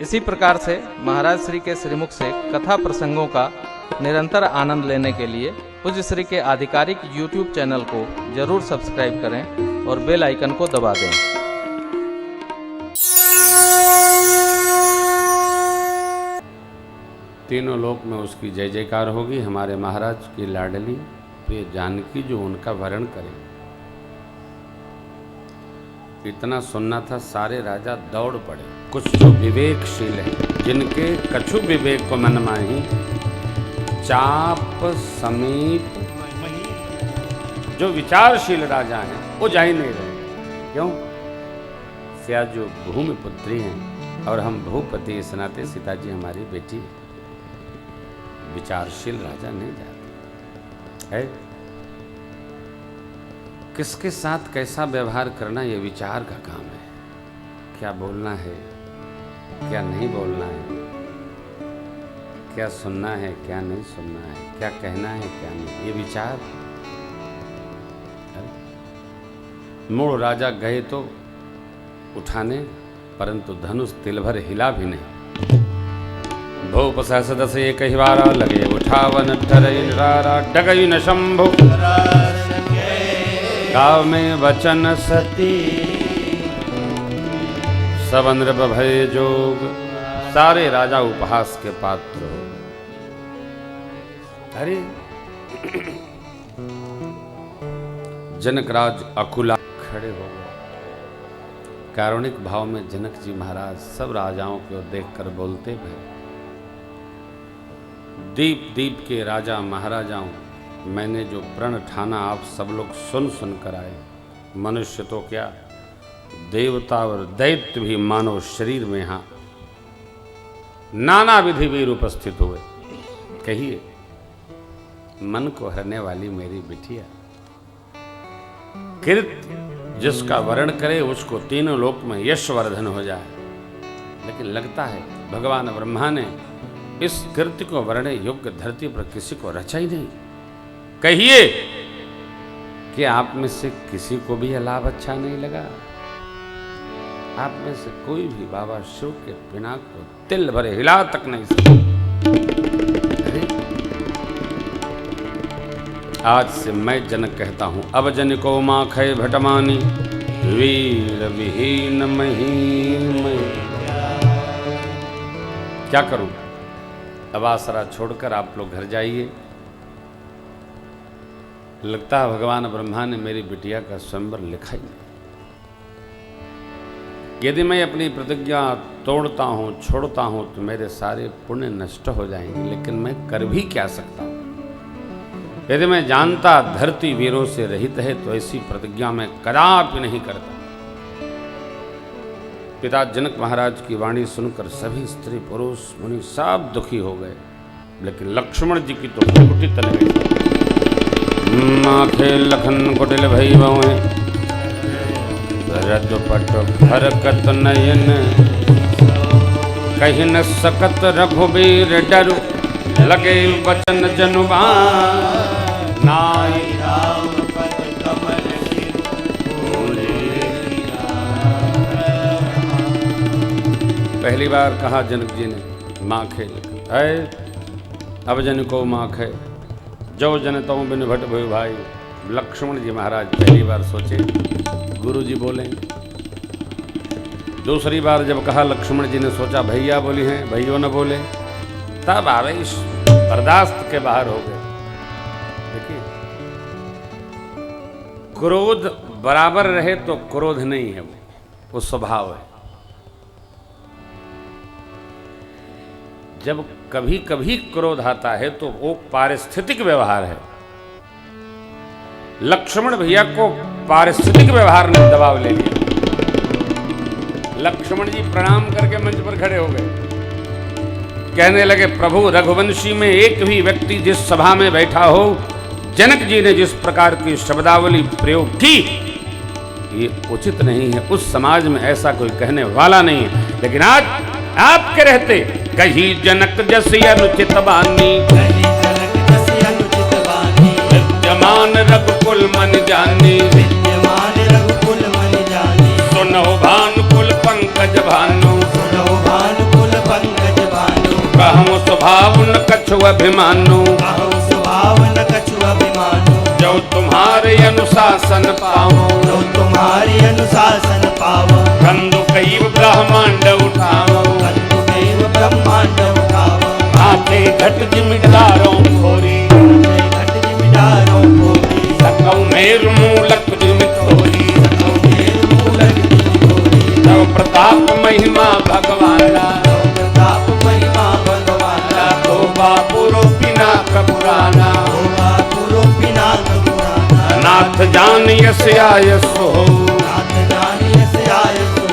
इसी प्रकार से महाराज श्री के श्रीमुख से कथा प्रसंगों का निरंतर आनंद लेने के लिए पूज्य श्री के आधिकारिक YouTube चैनल को जरूर सब्सक्राइब करें और बेल आइकन को दबा दें। तीनों लोक में उसकी जय जयकार होगी। हमारे महाराज की लाडली प्रिय जानकी जो उनका वरण करे, इतना सुनना था, सारे राजा दौड़ पड़े। कुछ जो विवेकशील है, जिनके कछु विवेक को मन माही, चाप समीप जो विचारशील राजा हैं वो जा ही नहीं रहे। क्यों? सिया जो भूमि पुत्री हैं और हम भूपति, इस नाते सीता जी हमारी बेटी है। विचारशील राजा नहीं जाते है। किसके साथ कैसा व्यवहार करना ये विचार का काम है। क्या बोलना है, क्या नहीं बोलना है, क्या सुनना है, क्या नहीं सुनना है, क्या कहना है, क्या नहीं, ये विचार। मूल राजा गए तो उठाने, परंतु धनुष तिल भर हिला भी नहीं। भूप सहस्रदश एक ही बारा, लगे उठावन ठररा, डगई न शंभु गाँव में वचन सती, सब नृप भय जोग। सारे राजा उपहास के पात्र हो। अरे जनकराज अकुला खड़े हो गए। कारुणिक भाव में जनक जी महाराज सब राजाओं को देखकर बोलते भय, दीप दीप के राजा महाराजाओं, मैंने जो प्रण ठाना आप सब लोग सुन सुन कर आए। मनुष्य तो क्या, देवता और दैत्य भी मानव शरीर में यहाँ नाना विधि वीर उपस्थित हुए। कहिए, मन को हरने वाली मेरी बिटिया, कृत जिसका वर्ण करे उसको तीनों लोक में यशवर्धन हो जाए। लेकिन लगता है भगवान ब्रह्मा ने इस कृत्य को वर्ण योग्य धरती पर किसी को रचा ही नहीं। कहिए कि आप में से किसी को भी यह लाभ अच्छा नहीं लगा? आप में से कोई भी बाबा शिव के पिनाक को तिल भरे हिला तक नहीं सका। आज से मैं जनक कहता हूं, अब जन को माखय भटमानी, वीर विहीन महीन। क्या करूं? अब आसरा छोड़कर आप लोग घर जाइए। लगता है भगवान ब्रह्मा ने मेरी बिटिया का स्वयंवर लिखा ही नहीं। यदि मैं अपनी प्रतिज्ञा तोड़ता हूं, छोड़ता हूं, तो मेरे सारे पुण्य नष्ट हो जाएंगे। लेकिन मैं कर भी क्या सकता हूं? यदि मैं जानता धरती वीरों से रहित है तो ऐसी प्रतिज्ञा मैं कदापि नहीं करता। पिता जनक महाराज की वाणी सुनकर सभी स्त्री पुरुष मुनि सब दुखी हो गए। लेकिन लक्ष्मण जी की तो भ्रुकुटी तन गई। माखे लखन कुटिल भई बहुए, रदपट फरकत नयन, कहीं न सकत रघुबीर डरु, लगे वचन जनुबान। पहली बार कहा जनक जी ने, माखे है अब जन को माखे, जो जनता बिन भट भय भाई। लक्ष्मण जी महाराज पहली बार सोचे गुरु जी बोले। दूसरी बार जब कहा लक्ष्मण जी ने सोचा भैया बोली हैं, भैया न बोले, तब आवेश बर्दाश्त के बाहर हो गए। देखिए, क्रोध बराबर रहे तो क्रोध नहीं है, वो स्वभाव है। जब कभी कभी क्रोध आता है तो वो पारिस्थितिक व्यवहार है। लक्ष्मण भैया को पारिस्थितिक व्यवहार ने दबाव ले लिया। लक्ष्मण जी प्रणाम करके मंच पर खड़े हो गए। कहने लगे, प्रभु रघुवंशी में एक भी व्यक्ति जिस सभा में बैठा हो, जनक जी ने जिस प्रकार की शब्दावली प्रयोग की, ये उचित नहीं है। उस समाज में ऐसा कोई कहने वाला नहीं है। लेकिन आज आपके रहते कही जनक जस अनुचित बानी, विद्यमान रघुकुल मन जानी, सुनो भानुकुल पंकज भानु, अभिमानो, काहू स्वभाव न कछु अभिमानो, जो तुम्हारे अनुशासन पाओ, जो तुम्हारी अनुशासन पावो, कंदु कैव ब्रह्मांड उठाओ, कंदु कैव ब्रह्मांड उठावो, हाथे घट जिमिदारों खोरी, घट जिमिदारों खोरी, सकौ मेरु मूलक जिम थोरी, सकौ मेरु मूलक जिम थोरी, तव प्रताप महिमा भगवाना, तव प्रताप महिमा भगवाना, तो बापुरो पिनाक पुराना, होगा पुरो पिनाक पुराना, नाथ जान यस आयसो, नाथ जानिय से आयसो,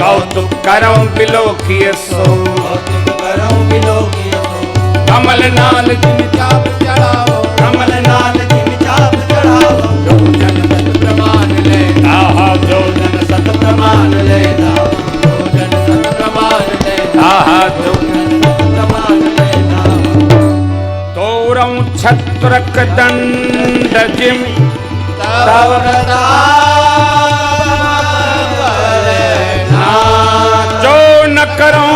कौतुक करौ बिलोकिय सो, कौतुक करौ बिलोकियो, कमल नाल जिम चाप चढ़ाओ, कमल नाल जिम चाप चढ़ावो, जो जन सत प्रमाण ले, आहा जो जन सत प्रमाण ले, जो जन सत प्रमाण ले, आहा जो जन सत प्रमाण लेना, तोरौ छत्रक दंड जिम तव जो न करो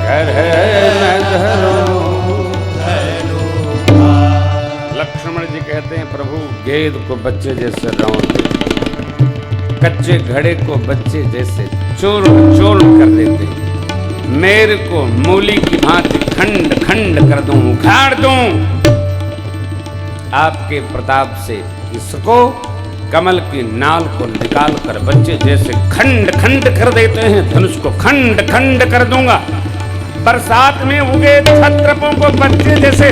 कर लक्ष्मण जी कहते हैं प्रभु गेंद को बच्चे जैसे रौंद देते, कच्चे घड़े को बच्चे जैसे चूर्ण चूर्ण कर देते, मेरे को मूली की भांति खंड खंड कर दूं, उखाड़ दूं। आपके प्रताप से इसको कमल की नाल को निकाल कर बच्चे जैसे खंड खंड कर देते हैं, धनुष को खंड खंड कर दूंगा। बरसात में उगे छत्रपों को बच्चे जैसे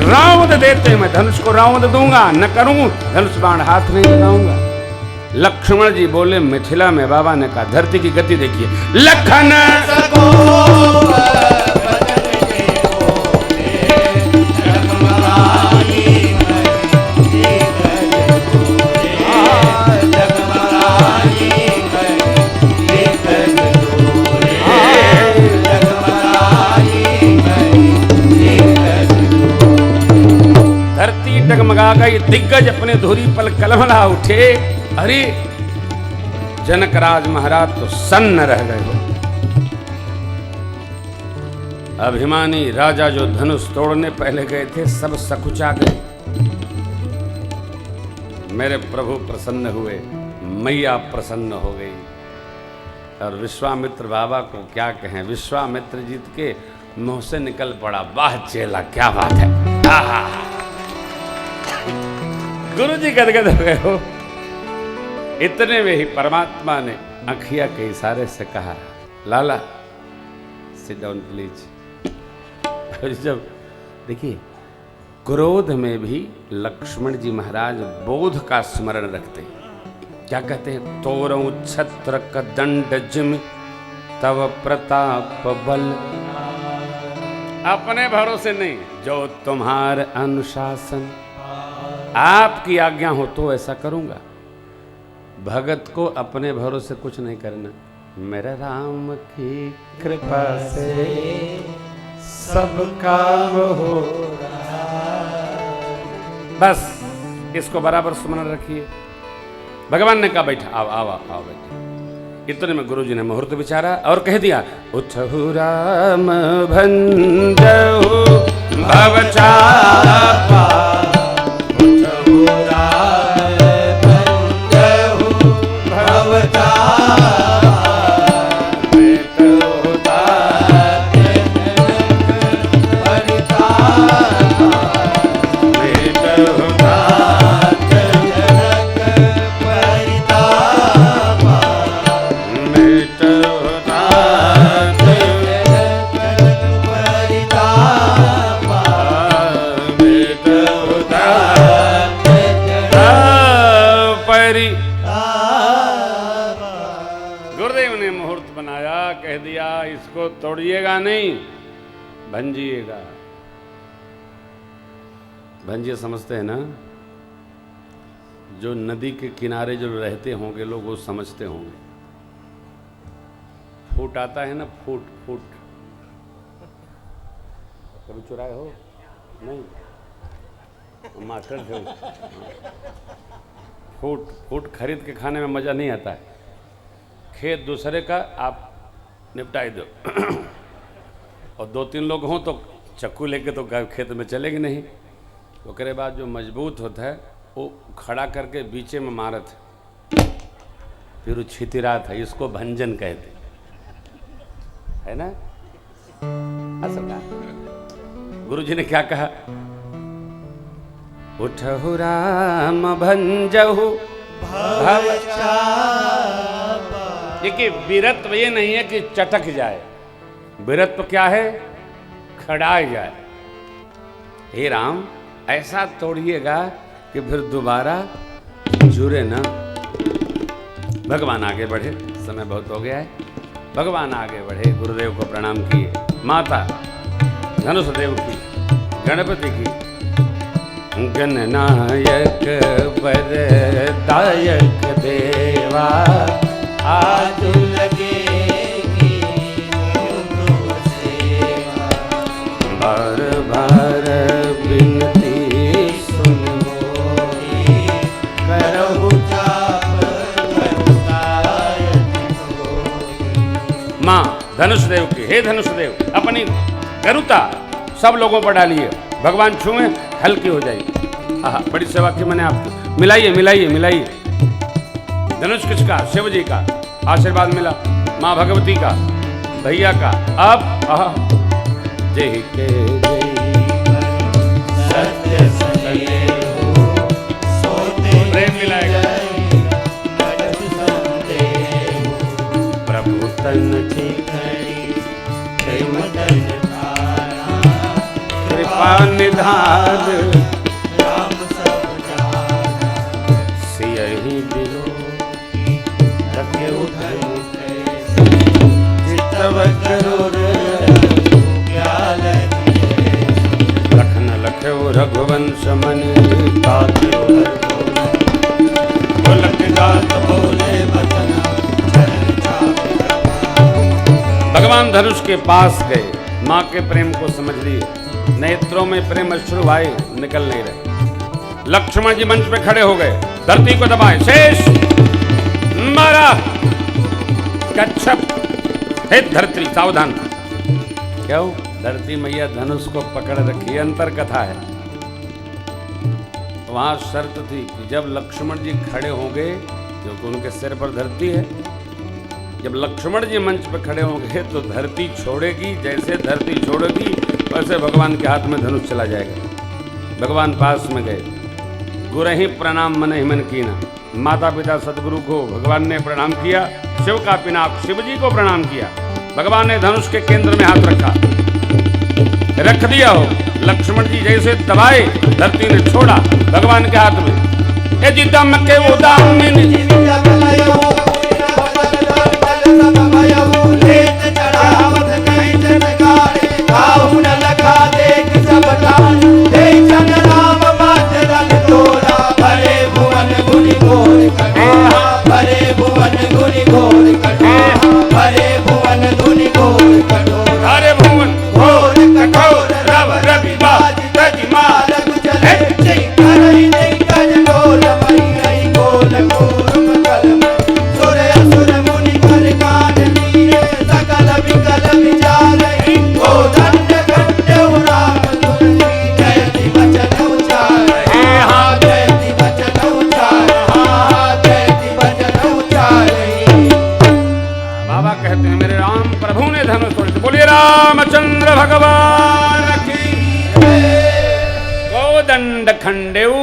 रौंद देते हैं, मैं धनुष को रौंद दूंगा, न करूं धनुष बाण हाथ में लगाऊंगा। लक्ष्मण जी बोले मिथिला में बाबा ने कहा धरती की गति देखिए, लखन धरती डगमगा गई, दिग्गज अपने धुरी पल कलमला उठे। अरे जनक राज महाराज तो सन्न रह गए हो। अभिमानी राजा जो धनुष तोड़ने पहले गए थे सब सकुचा गए। मेरे प्रभु प्रसन्न हुए, मैया प्रसन्न हो गई। और विश्वामित्र बाबा को क्या कहें, विश्वामित्र जी के मुंह से निकल पड़ा, वाह चेला क्या बात है। आहा गुरु जी गदगद हो गए हो। इतने में ही परमात्मा ने अखिया के इशारे से कहा, लाला सिट डाउन प्लीज। जब देखिए क्रोध में भी लक्ष्मण जी महाराज बोध का स्मरण रखते हैं। क्या कहते हैं, तोरौ छत्र का दंड जिम तव प्रताप बल। अपने भरोसे नहीं, जो तुम्हार अनुशासन, आपकी आज्ञा हो तो ऐसा करूंगा। भगत को अपने भरोसे कुछ नहीं करना, मेरे राम की कृपा से सब काम हो बस इसको बराबर स्मरण रखिए। भगवान ने कहा बैठा, आओ आओ आओ बैठे। इतने में गुरु जी ने मुहूर्त विचारा और कह दिया, उठहु राम भंजहु भवचापा, उठहु राम भंजहु भवचापा, बैठहु तात परितापा, बैठहु तात परितापा, बैठहु तात परितापा, बैठहु तात परि। गुरुदेव ने मुहूर्त बनाया, कह दिया इसको तोड़िएगा नहीं, भंजिएगा। भंजिए समझते हैं ना, जो नदी के किनारे जो रहते होंगे लोग वो समझते होंगे। फूट आता है ना, फूट फूट कभी चुराए हो नहीं, मास्टर थे। फूट फूट खरीद के खाने में मजा नहीं आता है। खेत दूसरे का, आप निपटाई दो। और 2-3 लोग हों तो चक्कू लेके तो खेत में चलेंगे नहीं। ओकरे बाद जो मजबूत होता है वो खड़ा करके बीचे में मारत फिर वो छितिरा था, इसको भंजन कहते है ना। असल गुरु जी ने क्या कहा, उठहु राम भंजहु भव। देखिए वीरत्व ये नहीं है कि चटक जाए, वीरत्व क्या है, खड़ा जाए। हे राम ऐसा तोड़िएगा कि फिर दोबारा जुड़े ना। भगवान आगे बढ़े, समय बहुत हो गया है। भगवान आगे बढ़े, गुरुदेव को प्रणाम किए, माता धनुष देव की, गणपति की। गणनायक वरदायक देवा आज लगेगी सेवा। बार बार बिनती सुन मोरी करहु जाप वरदायक होई। माँ धनुषदेव की, हे धनुषदेव अपनी करुता सब लोगों पर डालिए, भगवान छुए हल्की हो जाएगी। हाँ बड़ी सेवा की मैंने आपको। मिलाइए मिलाइए मिलाइए। धनुष किसका, शिव जी का आशीर्वाद मिला, माँ भगवती का, भैया का। अब जय के सत्य सने हो सोते प्रेम मिलाएगा। प्रभु तन चिकनी प्रेम तन धारा। कृपा निधान राम सब जाना। सियहि बिलो रखे उधर चितव करुर प्याल लखन लखो रघुवंश मन तात्यो ढोलक गात बोले बचना चरण चाप। भगवान धनुष के पास गए, माँ के प्रेम को समझ लिए, नेत्रों में प्रेम अश्रु आए, निकल नहीं रहे। लक्ष्मण जी मंच पे खड़े हो गए, धरती को दबाए, शेष मारा कच्छप। हे धरती सावधान। क्यों, धरती मैया धनुष को पकड़ रखी, अंतर कथा है। वहां शर्त थी कि जब लक्ष्मण जी खड़े होंगे, क्योंकि उनके सिर पर धरती है, जब लक्ष्मण जी मंच पर खड़े होंगे तो धरती छोड़ेगी, जैसे धरती छोड़ेगी वैसे भगवान के हाथ में धनुष चला जाएगा। भगवान पास में गए, गुरहि प्रणाम मन ही मन कीना। माता पिता सदगुरु को भगवान ने प्रणाम किया, शिव का पिनाक शिव जी को प्रणाम किया। भगवान ने धनुष के केंद्र में हाथ रखा, रख दिया हो। लक्ष्मण जी जैसे दबाए, धरती ने छोड़ा भगवान के हाथ में। ए जी दम के वो दामिन रामचंद्र भगवान की गोदंड खंडेव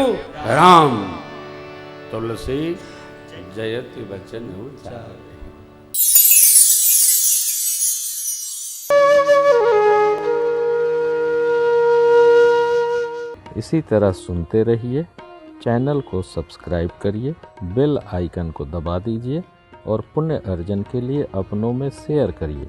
राम तुलसी जयति बचन उचारे। इसी तरह सुनते रहिए, चैनल को सब्सक्राइब करिए, बेल आइकन को दबा दीजिए और पुण्य अर्जन के लिए अपनों में शेयर करिए।